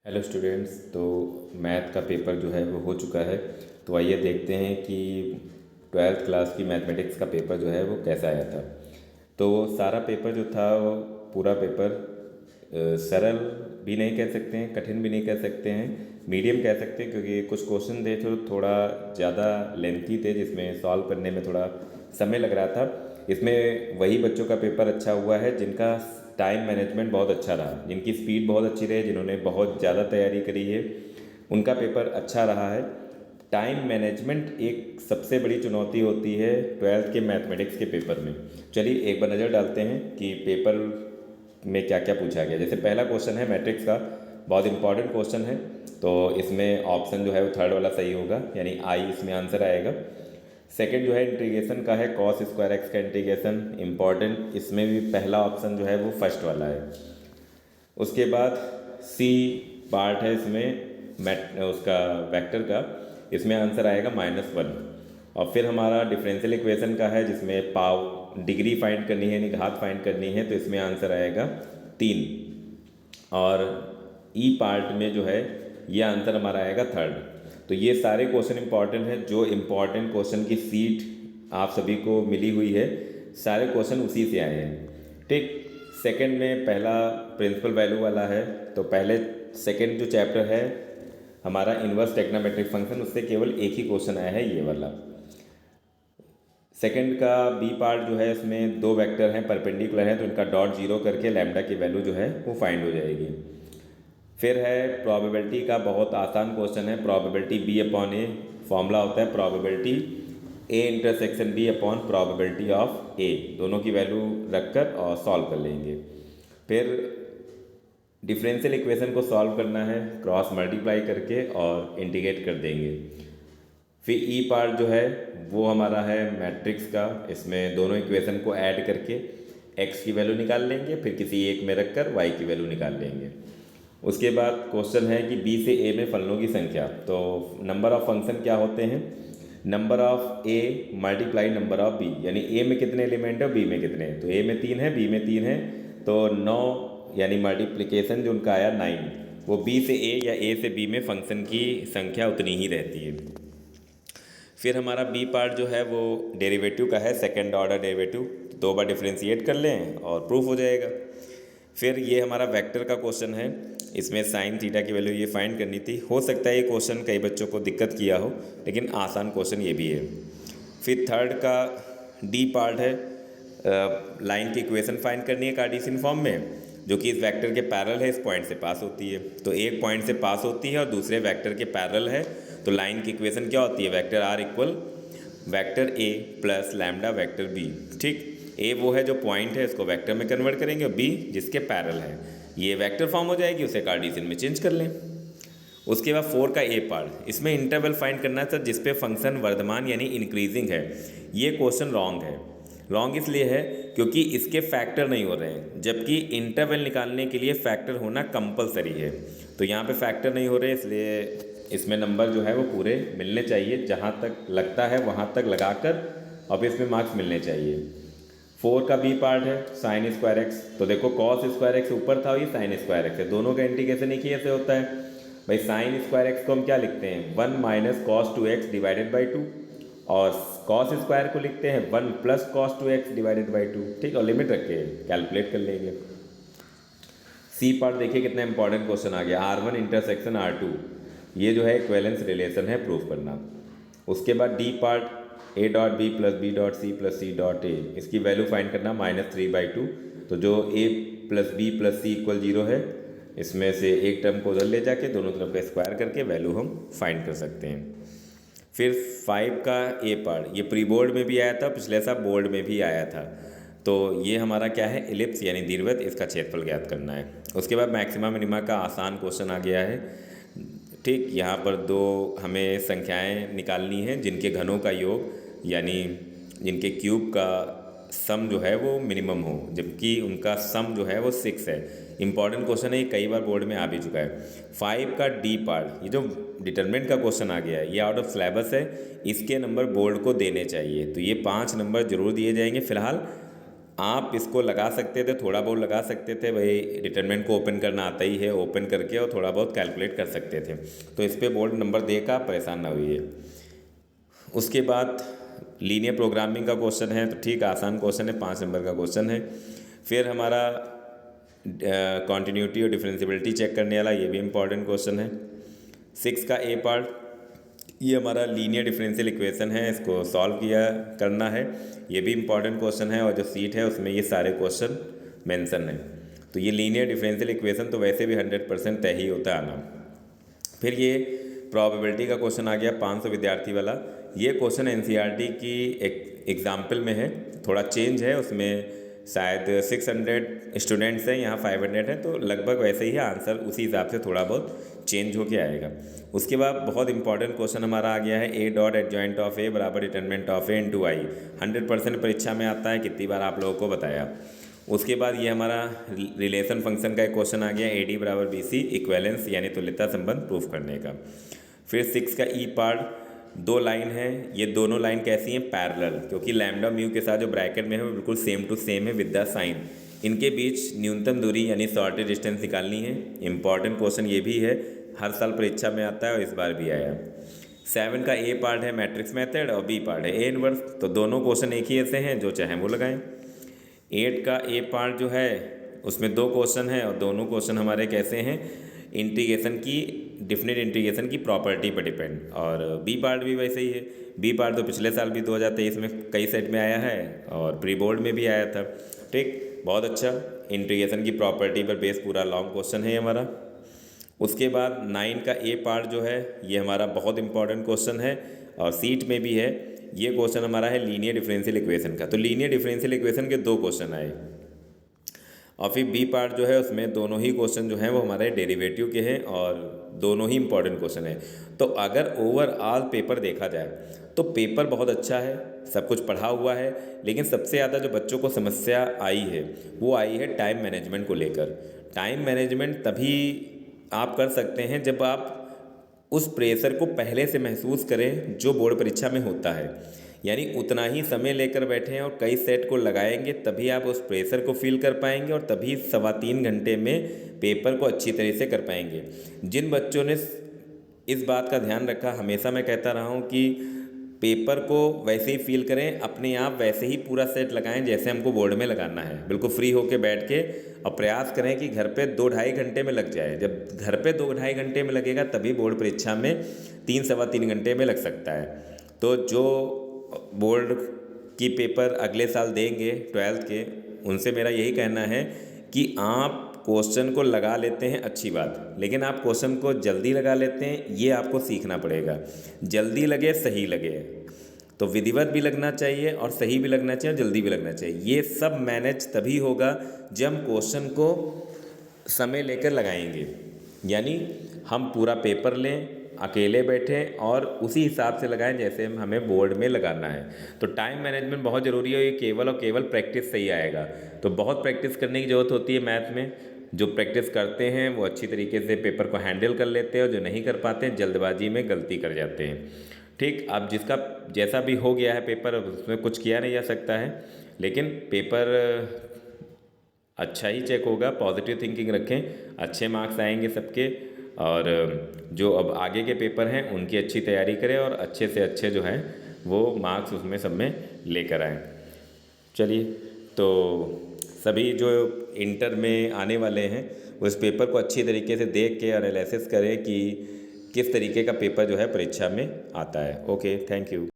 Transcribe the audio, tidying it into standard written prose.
Hello students. तो math का paper जो है वो हो चुका है। तो आइए देखते हैं कि ट्वेल्थ क्लास की मैथमेटिक्स का पेपर जो है वो कैसा आया था। तो सारा पेपर जो था वो पूरा पेपर सरल भी नहीं कह सकते हैं, कठिन भी नहीं कह सकते हैं, मीडियम कह सकते हैं, क्योंकि कुछ क्वेश्चन थे जो थोड़ा ज़्यादा लेंथी थे, जिसमें सॉल्व करने में थोड़ा समय लग रहा था। इसमें वही बच्चों का पेपर अच्छा हुआ है जिनका टाइम मैनेजमेंट बहुत अच्छा रहा, जिनकी स्पीड बहुत अच्छी रही, जिन्होंने बहुत ज़्यादा तैयारी करी है, उनका पेपर अच्छा रहा है। टाइम मैनेजमेंट एक सबसे बड़ी चुनौती होती है ट्वेल्थ के मैथमेटिक्स के पेपर में। चलिए एक बार नज़र डालते हैं कि पेपर में क्या क्या पूछा गया। जैसे पहला क्वेश्चन है मैट्रिक्स का, बहुत इंपॉर्टेंट क्वेश्चन है। तो इसमें ऑप्शन जो है वो थर्ड वाला सही होगा, यानी आई इसमें आंसर आएगा। सेकंड जो है इंटीग्रेशन का है, कॉस स्क्वायर एक्स का इंटीग्रेशन इंपॉर्टेंट, इसमें भी पहला ऑप्शन जो है वो फर्स्ट वाला है। उसके बाद सी पार्ट है इसमें मैट उसका वेक्टर का, इसमें आंसर आएगा -1। और फिर हमारा डिफरेंशियल इक्वेशन का है, जिसमें पाव डिग्री फाइंड करनी है, यानी घात फाइंड करनी है, तो इसमें आंसर आएगा 3। और ई पार्ट में जो है ये आंसर हमारा आएगा थर्ड। तो ये सारे क्वेश्चन इंपॉर्टेंट हैं। जो इंपॉर्टेंट क्वेश्चन की सीट आप सभी को मिली हुई है, सारे क्वेश्चन उसी से आए हैं। ठीक। सेकंड में पहला प्रिंसिपल वैल्यू वाला है। तो पहले सेकंड जो चैप्टर है हमारा इन्वर्स ट्रिग्नोमेट्रिक फंक्शन, उससे केवल एक ही क्वेश्चन आया है, ये वाला। सेकंड का बी पार्ट जो है, इसमें दो वेक्टर हैं परपेंडिकुलर हैं, तो इनका डॉट जीरो करके लैम्डा की वैल्यू जो है वो फाइंड हो जाएगी। फिर है प्रोबेबिलिटी का, बहुत आसान क्वेश्चन है। Probability B upon A, formula होता है probability A intersection B upon probability of A, दोनों की वैल्यू रखकर और सॉल्व कर लेंगे। फिर डिफरेंशियल इक्वेशन को सॉल्व करना है क्रॉस मल्टीप्लाई करके और इंटीग्रेट कर देंगे। फिर ई पार्ट जो है वो हमारा है मैट्रिक्स का, इसमें दोनों इक्वेशन को ऐड करके एक्स की वैल्यू निकाल लेंगे, फिर किसी एक में रखकर वाई की वैल्यू निकाल लेंगे। उसके बाद क्वेश्चन है कि बी से ए में फलनों की संख्या। तो नंबर ऑफ फंक्शन क्या होते हैं? Number of A multiply number of B, यानी ए में कितने एलिमेंट है, बी में कितने हैं। तो ए में 3 है, बी में 3 है, तो 9, यानी मल्टीप्लिकेशन जो उनका आया 9, वो बी से ए या ए से बी में फंक्शन की संख्या उतनी ही रहती है। फिर हमारा बी पार्ट जो है वो डेरिवेटिव का है, सेकेंड ऑर्डर डेरिवेटिव, तो 2 बार डिफ्रेंशिएट कर लें और प्रूफ हो जाएगा। फिर ये हमारा वेक्टर का क्वेश्चन है, इसमें साइन थीटा की वैल्यू ये फाइंड करनी थी। हो सकता है ये क्वेश्चन कई बच्चों को दिक्कत किया हो, लेकिन आसान क्वेश्चन ये भी है। फिर थर्ड का डी पार्ट है, लाइन की इक्वेशन फाइंड करनी है कार्टेशियन फॉर्म में, जो कि इस वेक्टर के पैरेलल है, इस पॉइंट से पास होती है। तो एक पॉइंट से पास होती है और दूसरे वेक्टर के पैरेलल है, तो लाइन की इक्वेशन क्या होती है? Vector R equal vector A plus lambda vector B. ठीक। ए वो है जो पॉइंट है, इसको वेक्टर में कन्वर्ट करेंगे, और बी जिसके पैरेलल है, ये वेक्टर फॉर्म हो जाएगी, उसे कार्टेशियन में चेंज कर लें। उसके बाद 4 का ए पार्ट, इसमें इंटरवल फाइंड करना था जिस पे फंक्शन वर्धमान यानी इंक्रीजिंग है। ये क्वेश्चन रॉन्ग है। रॉन्ग इसलिए है क्योंकि इसके फैक्टर नहीं हो रहे हैं, जबकि इंटरवल निकालने के लिए फैक्टर होना कंपलसरी है। तो यहाँ पे फैक्टर नहीं हो रहे, इसलिए इसमें नंबर जो है वो पूरे मिलने चाहिए, जहाँ तक लगता है वहाँ तक लगाकर अब इसमें मार्क्स मिलने चाहिए। 4 का बी पार्ट है साइन स्क्वायर एक्स। तो देखो कॉस स्क्वायर एक्स ऊपर था, ये साइन स्क्वायर एक्स है, दोनों का इंटीग्रेशन एक ही ऐसे होता है भाई। साइन स्क्वायर एक्स को हम क्या लिखते हैं? 1 minus cos 2x divided by 2, और कॉस स्क्वायर को लिखते हैं 1 plus cos 2x divided by 2। ठीक, और लिमिट रख के कैलकुलेट कर लेंगे। सी पार्ट देखिए कितना इंपॉर्टेंट क्वेश्चन आ गया, R1 इंटरसेक्शन R2, ये जो है इक्विवेलेंस रिलेशन है, प्रूफ करना। उसके बाद D part A dot B plus B dot C plus C dot A, इसकी वैल्यू फाइंड करना -3/2। तो जो A plus B plus C equal 0 है, इसमें से एक टर्म को उधर ले जाके दोनों तरफ का स्क्वायर करके वैल्यू हम फाइंड कर सकते हैं। फिर 5 का ए पार्ट, ये प्री बोर्ड में भी आया था, पिछले साल बोर्ड में भी आया था। तो ये हमारा क्या है? इलिप्स यानी दीर्घवृत्त, इसका क्षेत्रफल ज्ञात करना है। उसके बाद मैक्सिमा मिनिमा का आसान क्वेश्चन आ गया है। ठीक, यहाँ पर 2 हमें संख्याएं निकालनी हैं जिनके घनों का योग यानी जिनके क्यूब का सम जो है वो मिनिमम हो, जबकि उनका सम जो है वो 6 है। इंपॉर्टेंट क्वेश्चन है, ये कई बार बोर्ड में आ भी चुका है। 5 का डी पार्ट, ये जो डिटरमिनेंट का क्वेश्चन आ गया है, ये आउट ऑफ सिलेबस है, इसके नंबर बोर्ड को देने चाहिए, तो ये 5 नंबर जरूर दिए जाएंगे। फिलहाल आप इसको लगा सकते थे, थोड़ा बहुत लगा सकते थे, भाई डिटरमिनेंट को ओपन करना आता ही है, ओपन करके और थोड़ा बहुत कैलकुलेट कर सकते थे। तो इस पे बोर्ड नंबर देकर आप परेशान ना होइए। उसके बाद लीनियर प्रोग्रामिंग का क्वेश्चन है, तो ठीक आसान क्वेश्चन है, 5 नंबर का क्वेश्चन है। फिर हमारा कॉन्टीन्यूटी और डिफरेंशियबिलिटी चेक करने वाला, ये भी इम्पॉर्टेंट क्वेश्चन है। 6 का ए पार्ट, ये हमारा लीनियर डिफरेंशियल इक्वेशन है, इसको सॉल्व किया करना है, ये भी इम्पॉर्टेंट क्वेश्चन है। और जो सीट है उसमें ये सारे क्वेश्चन मेंशन है। तो ये लीनियर डिफरेंशियल इक्वेशन तो वैसे भी 100% तय ही होता है आना। फिर ये प्रोबेबिलिटी का क्वेश्चन आ गया 500 विद्यार्थी वाला। ये क्वेश्चन एनसीईआरटी की एक एग्जाम्पल में है, थोड़ा चेंज है, उसमें शायद 600 स्टूडेंट्स हैं, यहाँ 500 हैं, तो लगभग वैसे ही है आंसर, उसी हिसाब से थोड़ा बहुत चेंज होके आएगा। उसके बाद बहुत इंपॉर्टेंट क्वेश्चन हमारा आ गया है, ए डॉट एडजॉइंट ऑफ ए बराबर डिटरमिनेंट ऑफ ए इंटू आई। 100% परीक्षा में आता है, कितनी बार आप लोगों को बताया। उसके बाद ये हमारा रिलेशन फंक्शन का एक क्वेश्चन आ गया, ए डी बराबर बी सी, इक्वेलेंस यानी तुल्यता संबंध प्रूफ करने का। फिर 6 का ई पार्ट, 2 लाइन है, ये दोनों लाइन कैसी हैं, पैरेलल, क्योंकि लैम्डा म्यू के साथ जो ब्रैकेट में है वो बिल्कुल सेम टू सेम है विद द साइन। इनके बीच न्यूनतम दूरी यानी शॉर्टेज डिस्टेंस निकालनी है। इंपॉर्टेंट क्वेश्चन ये भी है, हर साल परीक्षा में आता है और इस बार भी आया। 7 का ए पार्ट है मैट्रिक्स मेथड और बी पार्ट है ए इनवर्स, तो दोनों क्वेश्चन एक ही ऐसे हैं, जो चाहें वो लगाएं। 8 का ए पार्ट जो है उसमें 2 क्वेश्चन हैं और दोनों क्वेश्चन हमारे कैसे हैं, इंटीग्रेशन की, डिफिनिट इंटीग्रेशन की प्रॉपर्टी पर डिपेंड। और बी पार्ट भी वैसे ही है। बी पार्ट तो पिछले साल भी 2023 में कई सेट में आया है और प्री बोर्ड में भी आया था। ठीक, बहुत अच्छा, इंटीग्रेशन की प्रॉपर्टी पर बेस पूरा लॉन्ग क्वेश्चन है हमारा। उसके बाद 9 का ए पार्ट जो है ये हमारा बहुत इंपॉर्टेंट क्वेश्चन है और सीट में भी है। ये क्वेश्चन हमारा है लीनियर डिफरेंशियल इक्वेशन का। तो लीनियर डिफरेंशियल इक्वेशन के 2 क्वेश्चन आए और फिर बी पार्ट जो है उसमें दोनों ही क्वेश्चन जो हैं वो हमारे डेरिवेटिव के हैं और दोनों ही इंपॉर्टेंट क्वेश्चन हैं। तो अगर ओवरऑल पेपर देखा जाए तो पेपर बहुत अच्छा है, सब कुछ पढ़ा हुआ है, लेकिन सबसे ज़्यादा जो बच्चों को समस्या आई है वो आई है टाइम मैनेजमेंट को लेकर। टाइम मैनेजमेंट तभी आप कर सकते हैं जब आप उस प्रेशर को पहले से महसूस करें जो बोर्ड परीक्षा में होता है, यानी उतना ही समय लेकर बैठें और कई सेट को लगाएंगे, तभी आप उस प्रेशर को फील कर पाएंगे और तभी 3.25 घंटे में पेपर को अच्छी तरह से कर पाएंगे। जिन बच्चों ने इस बात का ध्यान रखा, हमेशा मैं कहता रहा हूँ कि पेपर को वैसे ही फील करें, अपने आप वैसे ही पूरा सेट लगाएं जैसे हमको बोर्ड में लगाना है, बिल्कुल फ्री होके बैठ के, और प्रयास करें कि घर पे 2-2.5 घंटे में लग जाए। जब घर पे 2-2.5 घंटे में लगेगा तभी बोर्ड परीक्षा में 3-3.25 घंटे में लग सकता है। तो जो बोर्ड की पेपर अगले साल देंगे 12th के, उनसे मेरा यही कहना है कि आप क्वेश्चन को लगा लेते हैं अच्छी बात, लेकिन आप क्वेश्चन को जल्दी लगा लेते हैं, ये आपको सीखना पड़ेगा। जल्दी लगे, सही लगे, तो विधिवत भी लगना चाहिए और सही भी लगना चाहिए और जल्दी भी लगना चाहिए। ये सब मैनेज तभी होगा जब हम क्वेश्चन को समय लेकर लगाएंगे, यानी हम पूरा पेपर लें, अकेले बैठें और उसी हिसाब से लगाएं जैसे हमें बोर्ड में लगाना है। तो टाइम मैनेजमेंट बहुत ज़रूरी है, ये केवल और केवल प्रैक्टिस से ही आएगा। तो बहुत प्रैक्टिस करने की ज़रूरत होती है मैथ में। जो प्रैक्टिस करते हैं वो अच्छी तरीके से पेपर को हैंडल कर लेते हैं और जो नहीं कर पाते हैं जल्दबाजी में गलती कर जाते हैं। ठीक, अब जिसका जैसा भी हो गया है पेपर, उसमें कुछ किया नहीं जा सकता है, लेकिन पेपर अच्छा ही चेक होगा। पॉजिटिव थिंकिंग रखें, अच्छे मार्क्स आएंगे सबके, और जो अब आगे के पेपर हैं उनकी अच्छी तैयारी करें और अच्छे से अच्छे जो हैं वो मार्क्स उसमें सब में लेकर आएँ। चलिए, तो सभी जो इंटर में आने वाले हैं वो इस पेपर को अच्छी तरीके से देख के एनालिसिस करें कि किस तरीके का पेपर जो है परीक्षा में आता है। Okay, thank you.